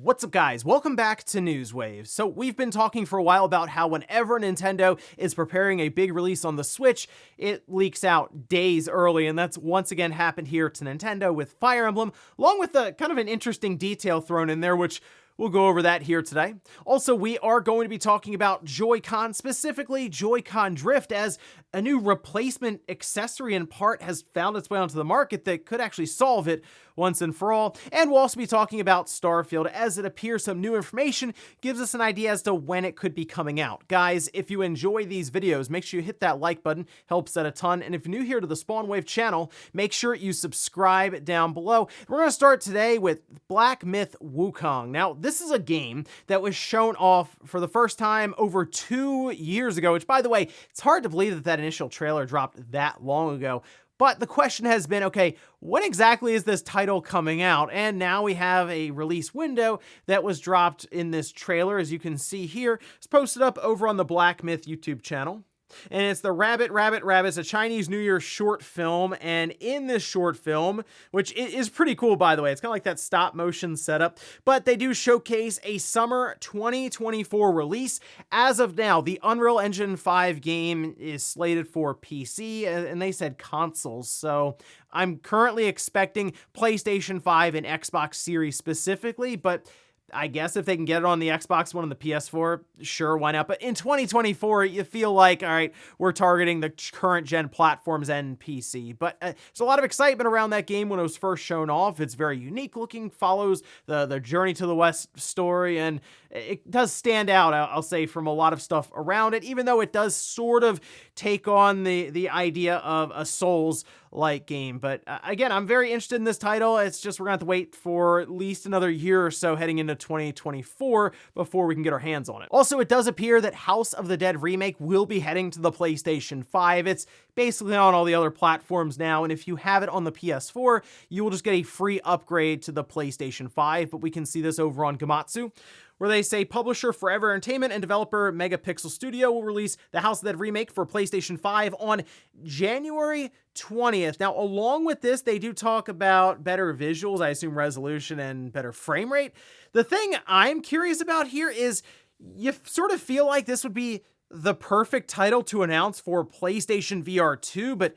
What's up, guys? Welcome back to Newswave. So we've been talking for a while about how whenever Nintendo is preparing a big release on the Switch, it leaks out days early, and that's once again happened here to Nintendo with Fire Emblem, along with a kind of an interesting detail thrown in there, which we'll go over that here today. Also, we are going to be talking about JoyCon, specifically JoyCon Drift, as a new replacement accessory and part has found its way onto the market that could actually solve it once and for all. And we'll also be talking about Starfield, as it appears some new information gives us an idea as to when it could be coming out. Guys, if you enjoy these videos, make sure you hit that like button, helps out a ton. And if you're new here to the Spawnwave channel, make sure you subscribe down below. We're going to start today with Black Myth Wukong. Now, this is a game that was shown off for the first time over 2 years ago, which, by the way, it's hard to believe that that initial trailer dropped that long ago. But the question has been, okay, when exactly is this title coming out? And now we have a release window that was dropped in this trailer, as you can see here. It's posted up over on the Black Myth YouTube channel. And it's the Rabbit, it's a Chinese New Year short film, and in this short film, which is pretty cool, by the way, it's kind of like that stop motion setup, but they do showcase a summer 2024 release. As of now, the Unreal Engine 5 game is slated for PC, and they said consoles, so I'm currently expecting PlayStation 5 and Xbox Series specifically, but I guess if they can get it on the Xbox One and the PS4, sure, why not? But in 2024, you feel like, all right, we're targeting the current gen platforms and PC. But there's a lot of excitement around that game when it was first shown off. It's very unique looking, follows the Journey to the West story, and it does stand out, I'll say, from a lot of stuff around it, even though it does sort of take on the idea of a Souls-like game. But again, I'm very interested in this title. It's just we're going to have to wait for at least another year or so heading into 2024 before we can get our hands on it. Also, it does appear that House of the Dead Remake will be heading to the PlayStation 5. It's basically on all the other platforms now, and if you have it on the PS4, you will just get a free upgrade to the PlayStation 5, but we can see this over on Gamatsu, where they say publisher Forever Entertainment and developer Megapixel Studio will release the House of the Dead Remake for PlayStation 5 on January 20th. Now, along with this, they do talk about better visuals, I assume resolution and better frame rate. The thing I'm curious about here is you sort of feel like this would be the perfect title to announce for PlayStation VR 2, but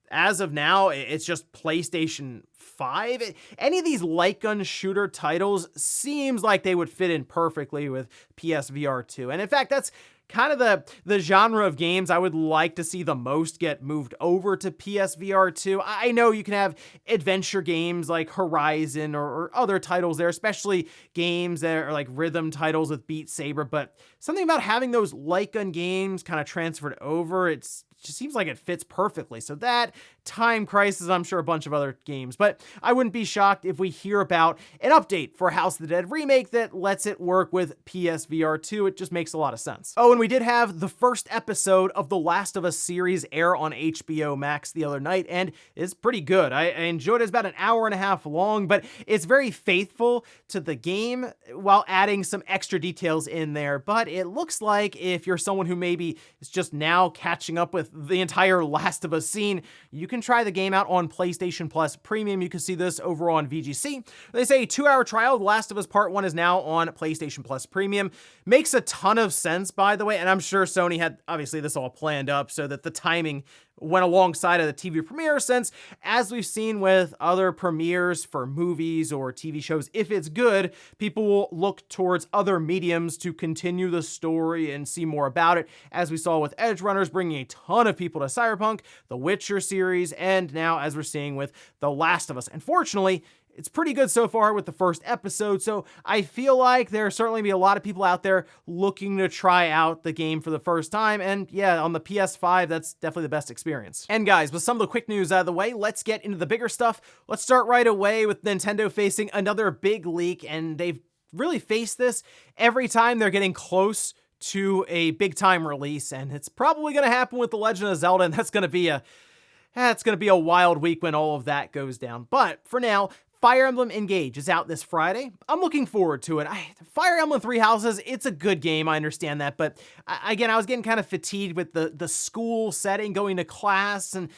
as of now, it's just PlayStation 5. Any of these light gun shooter titles seems like they would fit in perfectly with PSVR 2. And in fact, that's kind of the genre of games I would like to see the most get moved over to PSVR 2. I know you can have adventure games like Horizon or other titles there, especially games that are like rhythm titles with Beat Saber, but something about having those light gun games kind of transferred over, it just seems like it fits perfectly. So that, Time Crisis, I'm sure a bunch of other games, but I wouldn't be shocked if we hear about an update for House of the Dead Remake that lets it work with PSVR 2. It just makes a lot of sense. Oh, and we did have the first episode of the Last of Us series air on HBO Max the other night, and it's pretty good. I enjoyed it. It's about an hour and a half long, but it's very faithful to the game while adding some extra details in there. But it looks like if you're someone who maybe is just now catching up with the entire Last of Us scene, you can try the game out on PlayStation Plus Premium. You can see this over on VGC. They say a 2-hour trial of The Last of Us Part 1 is now on PlayStation Plus Premium. Makes a ton of sense, by the way, and I'm sure Sony had obviously this all planned up so that the timing went alongside of the TV premiere, since as we've seen with other premieres for movies or TV shows, if it's good, people will look towards other mediums to continue the story and see more about it, as we saw with Edge Runners bringing a ton of people to Cyberpunk, The Witcher series, and now as we're seeing with The Last of Us. Unfortunately, it's pretty good so far with the first episode, so I feel like there'll certainly be a lot of people out there looking to try out the game for the first time, and yeah, on the PS5, that's definitely the best experience. And guys, with some of the quick news out of the way, let's get into the bigger stuff. Let's start right away with Nintendo facing another big leak, and they've really faced this every time they're getting close to a big-time release, and it's probably going to happen with The Legend of Zelda, and that's going to be a wild week when all of that goes down. But for now, Fire Emblem Engage is out this Friday. I'm looking forward to it. Fire Emblem Three Houses, it's a good game, I understand that, but again, I was getting kind of fatigued with the school setting, going to class, and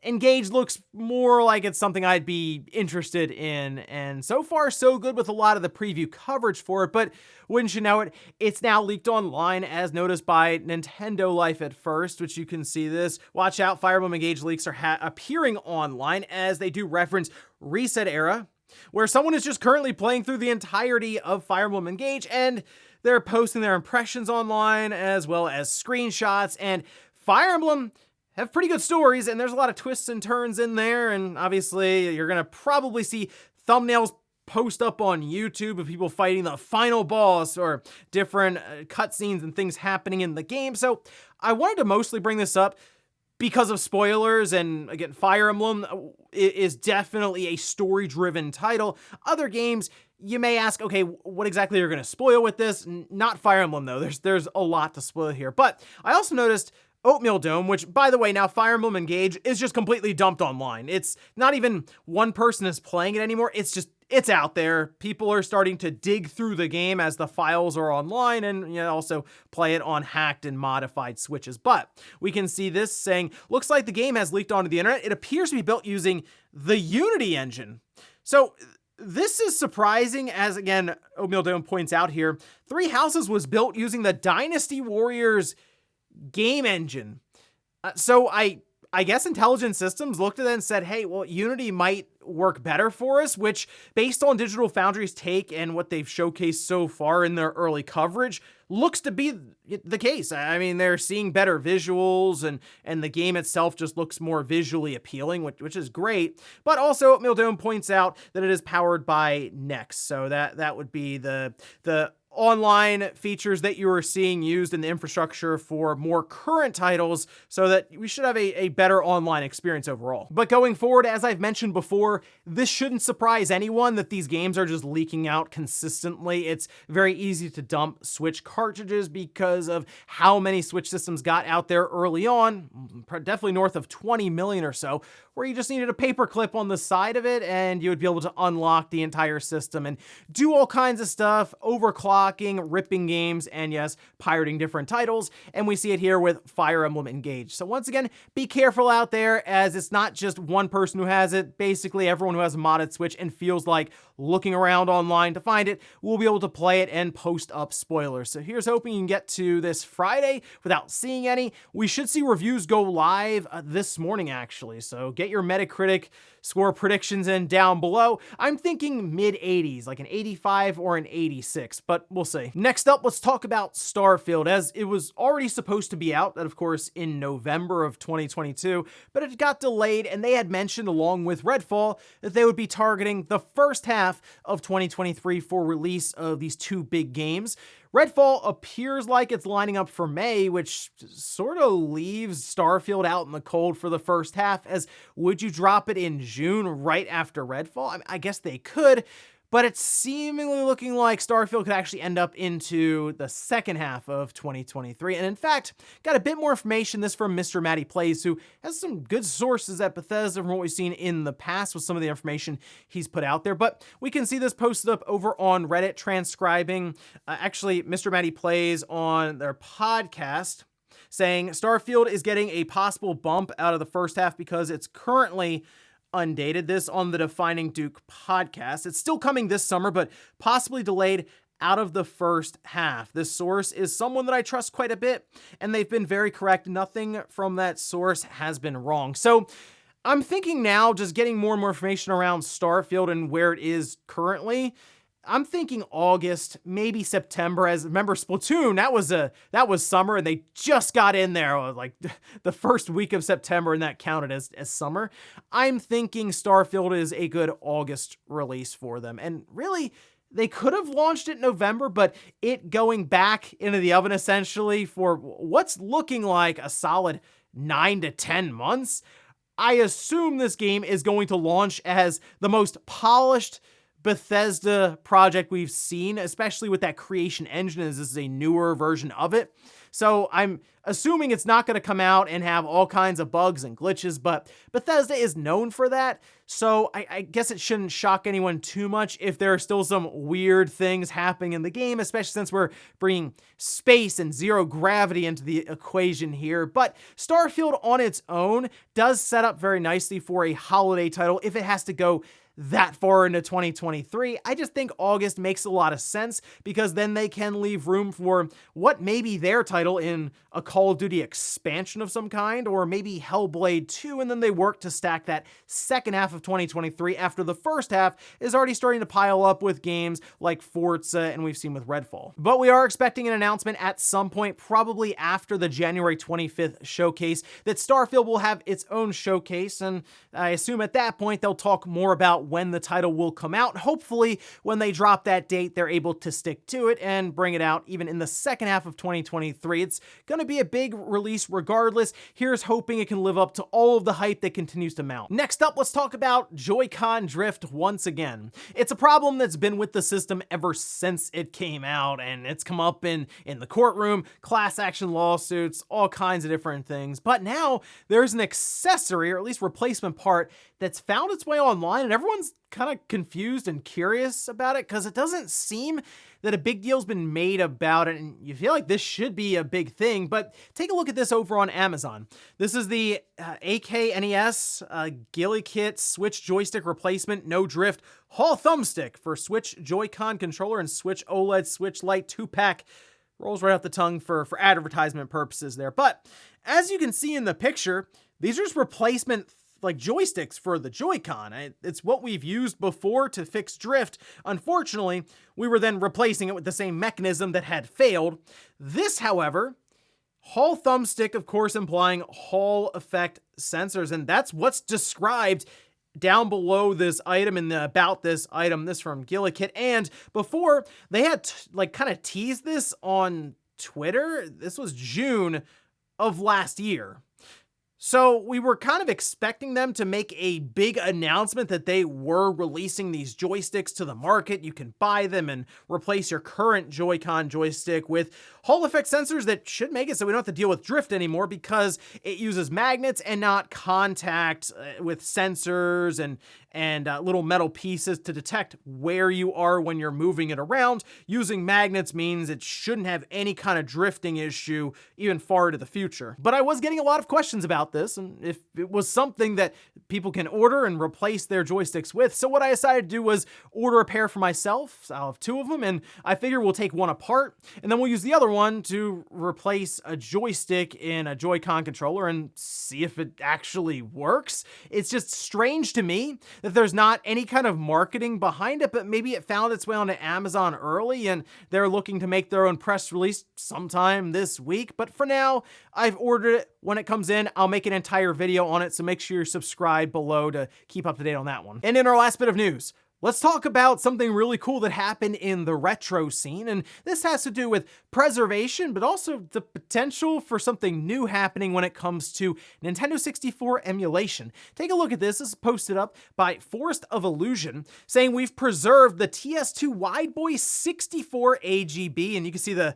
Engage looks more like it's something I'd be interested in, and so far so good with a lot of the preview coverage for it, but wouldn't you know it, it's now leaked online as noticed by Nintendo Life at First, which you can see this. Watch out, Fire Emblem Engage leaks are appearing online as they do reference Reset Era, where someone is just currently playing through the entirety of Fire Emblem Engage, and they're posting their impressions online as well as screenshots, and Fire Emblem have pretty good stories, and there's a lot of twists and turns in there, and obviously you're gonna probably see thumbnails post up on YouTube of people fighting the final boss or different cutscenes and things happening in the game. So I wanted to mostly bring this up because of spoilers, and again, Fire Emblem is definitely a story-driven title. Other games, you may ask, okay, what exactly are you gonna spoil with this? Not Fire Emblem though, there's a lot to spoil here. But I also noticed Oatmeal Dome, which, by the way, now Fire Emblem Engage is just completely dumped online. It's not even one person is playing it anymore. It's out there. People are starting to dig through the game as the files are online, and also play it on hacked and modified Switches. But we can see this saying, looks like the game has leaked onto the internet. It appears to be built using the Unity engine. So this is surprising, as again, Oatmeal Dome points out here, Three Houses was built using the Dynasty Warriors game engine. So I guess Intelligent Systems looked at it and said, hey, well, Unity might work better for us, which based on Digital Foundry's take and what they've showcased so far in their early coverage, looks to be the case. I mean, they're seeing better visuals, and the game itself just looks more visually appealing, which is great. But also, Oatmeal Dome points out that it is powered by Next, so that would be the online features that you are seeing used in the infrastructure for more current titles, so that we should have a better online experience overall. But going forward, as I've mentioned before, this shouldn't surprise anyone that these games are just leaking out consistently. It's very easy to dump Switch cartridges because of how many Switch systems got out there early on, definitely north of 20 million or so, where you just needed a paper clip on the side of it and you would be able to unlock the entire system and do all kinds of stuff, overclock, ripping games, and yes, pirating different titles. And we see it here with Fire Emblem Engage. So once again, be careful out there, as it's not just one person who has it. Basically, everyone who has a modded Switch and feels like looking around online to find it will be able to play it and post up spoilers. So here's hoping you can get to this Friday without seeing any. We should see reviews go live this morning, actually. So get your Metacritic score predictions in down below. I'm thinking mid-80s, like an 85 or an 86, but we'll see. Next up, let's talk about Starfield, as it was already supposed to be out, of course, in November of 2022, but it got delayed, and they had mentioned, along with Redfall, that they would be targeting the first half of 2023 for release of these two big games. Redfall appears like it's lining up for May, which sort of leaves Starfield out in the cold for the first half, as would you drop it in June right after Redfall? I guess they could, but it's seemingly looking like Starfield could actually end up into the second half of 2023. And in fact, got a bit more information, this from Mr. Matty Plays, who has some good sources at Bethesda from what we've seen in the past with some of the information he's put out there. But we can see this posted up over on Reddit, transcribing actually Mr. Matty Plays on their podcast, saying Starfield is getting a possible bump out of the first half because it's currently undated. This on the Defining Duke podcast. It's still coming this summer, but possibly delayed out of the first half. This source is someone that I trust quite a bit, and they've been very correct. Nothing from that source has been wrong. So I'm thinking now, just getting more and more information around Starfield and where it is currently, I'm thinking August, maybe September. As remember, Splatoon, that was summer, and they just got in there like the first week of September, and that counted as summer. I'm thinking Starfield is a good August release for them. And really, they could have launched it in November, but it going back into the oven essentially for what's looking like a solid 9 to 10 months. I assume this game is going to launch as the most polished, Bethesda project we've seen, especially with that creation engine, as this is a newer version of it. So I'm assuming it's not going to come out and have all kinds of bugs and glitches, but Bethesda is known for that. So I guess it shouldn't shock anyone too much if there are still some weird things happening in the game, especially since we're bringing space and zero gravity into the equation here. But Starfield on its own does set up very nicely for a holiday title if it has to go that far into 2023. I just think August makes a lot of sense because then they can leave room for what may be their title in a Call of Duty expansion of some kind, or maybe Hellblade 2, and then they work to stack that second half of 2023 after the first half is already starting to pile up with games like Forza and we've seen with Redfall. But we are expecting an announcement at some point, probably after the January 25th showcase, that Starfield will have its own showcase, and I assume at that point they'll talk more about when the title will come out. Hopefully, when they drop that date, they're able to stick to it and bring it out even in the second half of 2023. It's going to be a big release regardless. Here's hoping it can live up to all of the hype that continues to mount. Next up, let's talk about JoyCon drift once again. It's a problem that's been with the system ever since it came out, and it's come up in the courtroom, class action lawsuits, all kinds of different things. But now there's an accessory, or at least replacement part, that's found its way online, and everyone's kind of confused and curious about it because it doesn't seem that a big deal's been made about it, and you feel like this should be a big thing. But take a look at this over on Amazon. This is the AKNES Gillikit Switch Joystick Replacement No Drift Hall Thumbstick for Switch Joy-Con controller and Switch OLED Switch Lite 2-pack. Rolls right off the tongue for advertisement purposes there. But as you can see in the picture, these are just replacement like joysticks for the Joy-Con. It's what we've used before to fix drift. Unfortunately, we were then replacing it with the same mechanism that had failed. This, however, Hall thumbstick, of course, implying Hall effect sensors, and that's what's described down below this item in the about this item, this from Gillikit. And before, they had kind of teased this on Twitter. This was June of last year. So we were kind of expecting them to make a big announcement that they were releasing these joysticks to the market. You can buy them and replace your current Joy-Con joystick with Hall effect sensors that should make it so we don't have to deal with drift anymore because it uses magnets and not contact with sensors and little metal pieces to detect where you are when you're moving it around. Using magnets means it shouldn't have any kind of drifting issue even far into the future. But I was getting a lot of questions about this and if it was something that people can order and replace their joysticks with. So what I decided to do was order a pair for myself. I'll have two of them, and I figure we'll take one apart and then we'll use the other one to replace a joystick in a Joy-Con controller and see if it actually works. It's just strange to me that there's not any kind of marketing behind it, but maybe it found its way onto Amazon early and they're looking to make their own press release sometime this week. But for now, I've ordered it. When it comes in, I'll make an entire video on it, so make sure you're subscribed below to keep up to date on that one. And in our last bit of news, let's talk about something really cool that happened in the retro scene, and this has to do with preservation, but also the potential for something new happening when it comes to Nintendo 64 emulation. Take a look at this. This is posted up by Forest of Illusion, saying we've preserved the TS2 Wide Boy 64 AGB, and you can see the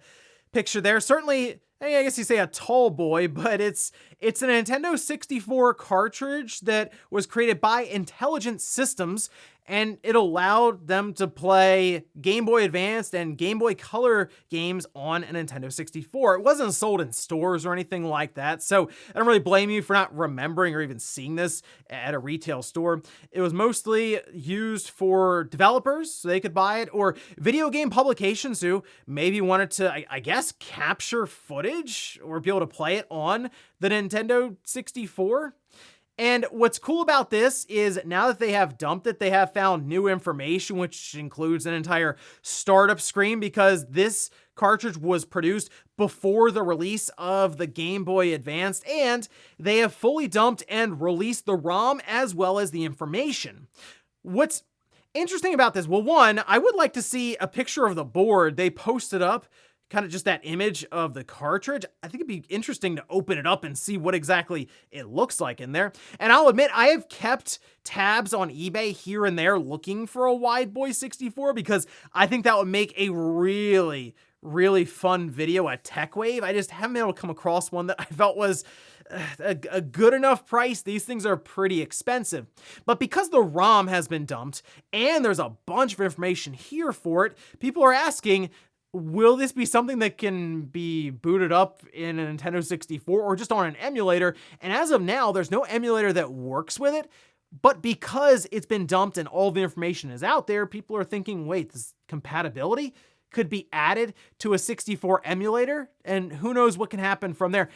picture there. Certainly, I guess you say a tall boy, but it's a Nintendo 64 cartridge that was created by Intelligent Systems, and it allowed them to play Game Boy Advanced and Game Boy Color games on a Nintendo 64. It wasn't sold in stores or anything like that, so I don't really blame you for not remembering or even seeing this at a retail store. It was mostly used for developers so they could buy it, or video game publications who maybe wanted to, I guess, capture footage or be able to play it on the Nintendo 64. And what's cool about this is now that they have dumped it, they have found new information, which includes an entire startup screen, because this cartridge was produced before the release of the Game Boy Advanced, and they have fully dumped and released the ROM as well as the information. What's interesting about this, well, one, I would like to see a picture of the board. They posted up kind of just that image of the cartridge, I think it'd be interesting to open it up and see what exactly it looks like in there. And I'll admit, I have kept tabs on eBay here and there looking for a Wide Boy 64 because I think that would make a really fun video at TechWave. I just haven't been able to come across one that I felt was a good enough price. These things are pretty expensive. But because the ROM has been dumped and there's a bunch of information here for it, people are asking, will this be something that can be booted up in a Nintendo 64 or just on an emulator? And as of now, there's no emulator that works with it. But because it's been dumped and all the information is out there, people are thinking, wait, this compatibility could be added to a 64 emulator? And who knows what can happen from there.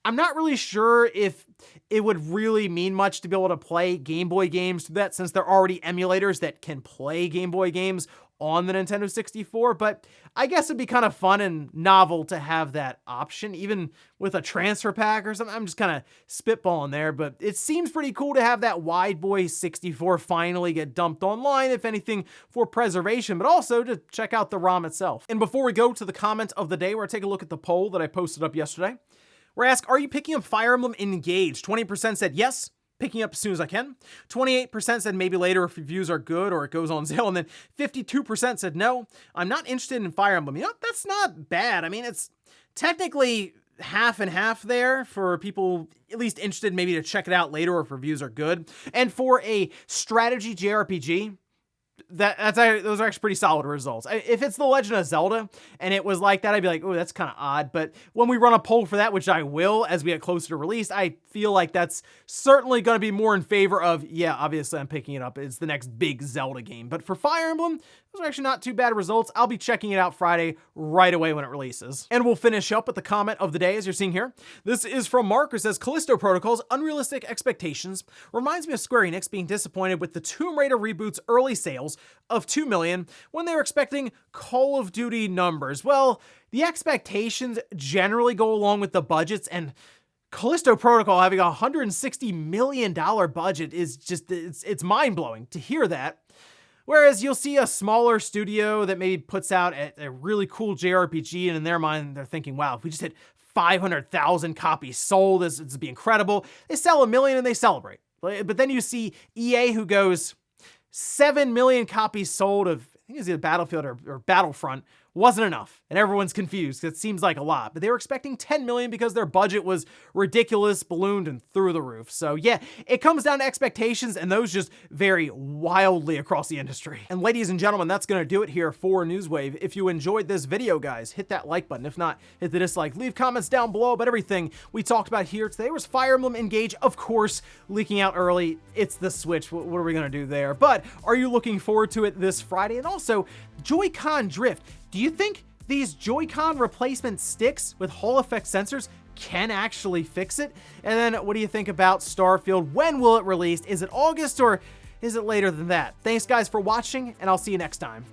I'm not really sure if it would really mean much to be able to play Game Boy games through that, since there are already emulators that can play Game Boy games on the Nintendo 64, but I guess it'd be kind of fun and novel to have that option, even with a transfer pack or something. I'm just kind of spitballing there, but it seems pretty cool to have that Wide Boy 64 finally get dumped online, if anything, for preservation, but also to check out the ROM itself. And before we go to the comment of the day, we're going to take a look at the poll that I posted up yesterday. We're asked, are you picking up Fire Emblem Engage? 20% said yes, picking up as soon as I can. 28% said maybe later if reviews are good or it goes on sale. And then 52% said no, I'm not interested in Fire Emblem. You know, that's not bad. I mean, it's technically half and half there for people at least interested maybe to check it out later or if reviews are good. And for a strategy JRPG, those are actually pretty solid results. If it's The Legend of Zelda and it was like that, I'd be like, oh, that's kind of odd. But when we run a poll for that, which I will as we get closer to release, I feel like that's certainly going to be more in favor of, yeah, obviously I'm picking it up. It's the next big Zelda game. But for Fire Emblem, those are actually not too bad results. I'll be checking it out Friday right away when it releases. And we'll finish up with the comment of the day, as you're seeing here. This is from Mark, who says, Callisto Protocol's unrealistic expectations reminds me of Square Enix being disappointed with the Tomb Raider reboot's early sales of 2 million when they were expecting Call of Duty numbers. Well, the expectations generally go along with the budgets, and Callisto Protocol having a $160 million budget is just, it's mind-blowing to hear that. Whereas you'll see a smaller studio that maybe puts out a really cool JRPG, and in their mind, they're thinking, wow, if we just hit 500,000 copies sold, this would be incredible. They sell 1 million and they celebrate. But then you see EA, who goes 7 million copies sold of, I think it was either Battlefield or Battlefront, wasn't enough. And everyone's confused because it seems like a lot. But they were expecting 10 million because their budget was ridiculous, ballooned, and through the roof. So yeah, it comes down to expectations, and those just vary wildly across the industry. And ladies and gentlemen, that's going to do it here for Newswave. If you enjoyed this video, guys, hit that like button. If not, hit the dislike. Leave comments down below. But everything we talked about here today was Fire Emblem Engage, of course, leaking out early. It's the Switch. What are we going to do there? But are you looking forward to it this Friday? And also, Joy-Con drift. Do you think these Joy-Con replacement sticks with Hall effect sensors can actually fix it? And then what do you think about Starfield? When will it release? Is it August or is it later than that? Thanks guys for watching, and I'll see you next time.